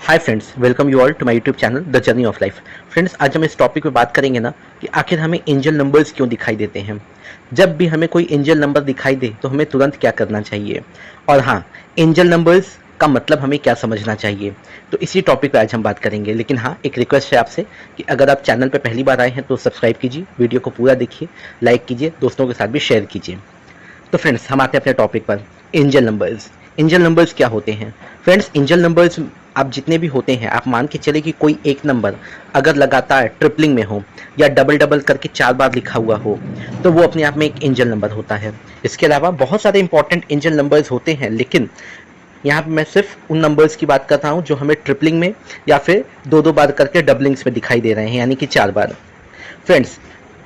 Hi friends, welcome you all to my YouTube channel the journey of life. Friends, आज हम इस topic पे बात करेंगे ना कि आखिर हमें एंजल नंबर्स क्यों दिखाई देते हैं। जब भी हमें कोई एंजल नंबर दिखाई दे तो हमें तुरंत क्या करना चाहिए, और हाँ, एंजल नंबर्स का मतलब हमें क्या समझना चाहिए। तो इसी टॉपिक पे आज हम बात करेंगे। लेकिन हाँ, एक रिक्वेस्ट है आपसे कि अगर आप चैनल पे पहली बार आए हैं तो सब्सक्राइब कीजिए, वीडियो को पूरा देखिए, लाइक कीजिए, दोस्तों के साथ भी शेयर कीजिए। तो फ्रेंड्स, हम आते हैं अपने टॉपिक पर, एंजल नंबर्स। एंजल नंबर्स क्या होते हैं फ्रेंड्स? एंजल नंबर्स आप जितने भी होते हैं, आप मान के चले कि कोई एक नंबर अगर लगातार ट्रिपलिंग में हो या डबल डबल करके 4 बार लिखा हुआ हो तो वो अपने आप में एक एंजल नंबर होता है। इसके अलावा बहुत सारे इंपॉर्टेंट एंजल नंबर्स होते हैं, लेकिन यहाँ पे मैं सिर्फ उन नंबर्स की बात कर रहा हूँ जो हमें ट्रिपलिंग में या फिर 2-2 बार करके डबलिंग्स में दिखाई दे रहे हैं, यानी कि 4 बार। फ्रेंड्स,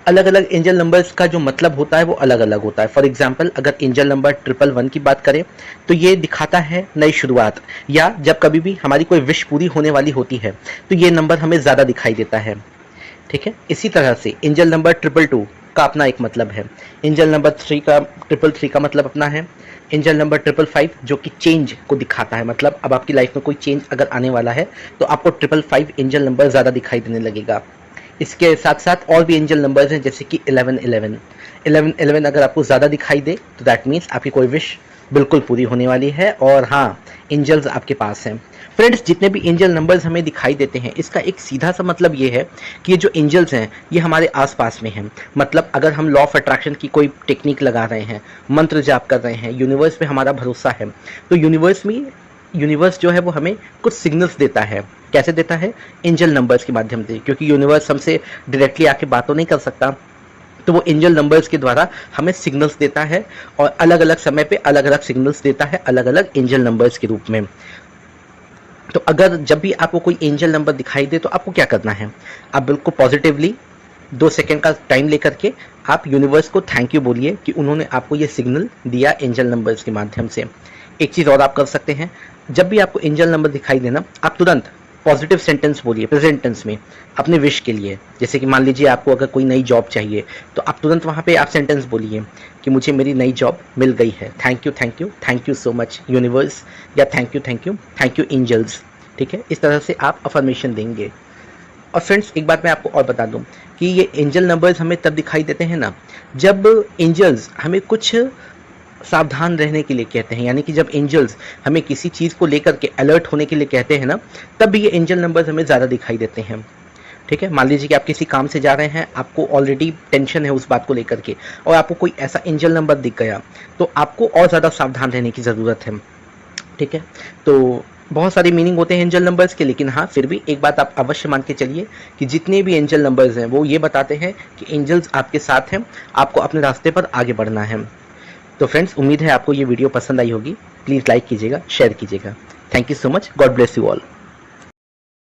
अलग अलग एंजल नंबर्स का जो मतलब होता है वो अलग अलग होता है। फॉर एग्जाम्पल, अगर एंजल नंबर 111 की बात करें तो ये दिखाता है नई शुरुआत, या जब कभी भी हमारी कोई विश पूरी होने वाली होती है तो ये नंबर हमें ज़्यादा दिखाई देता है। ठीक है, इसी तरह से एंजल नंबर 222 का अपना एक मतलब है। एंजल नंबर 333 का मतलब अपना है। एंजल नंबर 555 जो कि चेंज को दिखाता है, मतलब अब आपकी लाइफ में कोई चेंज अगर आने वाला है तो आपको 555 एंजल नंबर ज़्यादा दिखाई देने लगेगा। इसके साथ साथ और भी एंजल नंबर्स हैं, जैसे कि 1111 अगर आपको ज़्यादा दिखाई दे तो दैट मीन्स आपकी कोई विश बिल्कुल पूरी होने वाली है, और हाँ, एंजल्स आपके पास हैं। फ्रेंड्स, जितने भी एंजल नंबर्स हमें दिखाई देते हैं, इसका एक सीधा सा मतलब ये है कि ये जो एंजल्स हैं ये हमारे आसपास में हैं। मतलब अगर हम लॉ ऑफ अट्रैक्शन की कोई टेक्निक लगा रहे हैं, मंत्र जाप कर रहे हैं, यूनिवर्स पे हमारा भरोसा है, तो यूनिवर्स जो है वो हमें कुछ सिग्नल्स देता है। कैसे देता है? एंजल नंबर्स के माध्यम से, क्योंकि यूनिवर्स हमसे डायरेक्टली आके बात तो नहीं कर सकता, तो वो एंजल नंबर्स के द्वारा हमें सिग्नल्स देता है, और अलग अलग समय पे अलग अलग सिग्नल्स देता है, अलग अलग एंजल नंबर्स के रूप में। तो अगर जब भी आपको कोई एंजल नंबर दिखाई दे तो आपको क्या करना है? आप बिल्कुल पॉजिटिवली 2 सेकेंड का टाइम लेकर के आप यूनिवर्स को थैंक यू बोलिए कि उन्होंने आपको ये सिग्नल दिया एंजल नंबर्स के माध्यम से। एक चीज़ और आप कर सकते हैं, जब भी आपको एंजल नंबर दिखाई देना, आप तुरंत पॉजिटिव सेंटेंस बोलिए प्रेजेंट टेंस में अपने विश के लिए। जैसे कि मान लीजिए आपको अगर कोई नई जॉब चाहिए तो आप तुरंत वहाँ पे आप सेंटेंस बोलिए कि मुझे मेरी नई जॉब मिल गई है, thank you so much universe, या थैंक यू एंजल्स। ठीक है, इस तरह से आप अफर्मेशन देंगे। और फ्रेंड्स, एक बात मैं आपको और बता दूं कि ये एंजल नंबर्स हमें तब दिखाई देते हैं ना, जब एंजल्स हमें कुछ सावधान रहने के लिए कहते हैं। यानी कि जब एंजल्स हमें किसी चीज़ को लेकर के अलर्ट होने के लिए कहते हैं ना, तब भी ये एंजल नंबर्स हमें ज़्यादा दिखाई देते हैं। ठीक है, मान लीजिए कि आप किसी काम से जा रहे हैं, आपको ऑलरेडी टेंशन है उस बात को लेकर के, और आपको कोई ऐसा एंजल नंबर दिख गया तो आपको और ज़्यादा सावधान रहने की ज़रूरत है। ठीक है, तो बहुत सारे मीनिंग होते हैं एंजल नंबर्स के, लेकिन हाँ, फिर भी एक बात आप अवश्य मान के चलिए कि जितने भी एंजल नंबर्स हैं वो ये बताते हैं कि एंजल्स आपके साथ हैं, आपको अपने रास्ते पर आगे बढ़ना है। तो फ्रेंड्स, उम्मीद है आपको ये वीडियो पसंद आई होगी। प्लीज़ लाइक कीजिएगा, शेयर कीजिएगा। Thank you so much. God bless you all.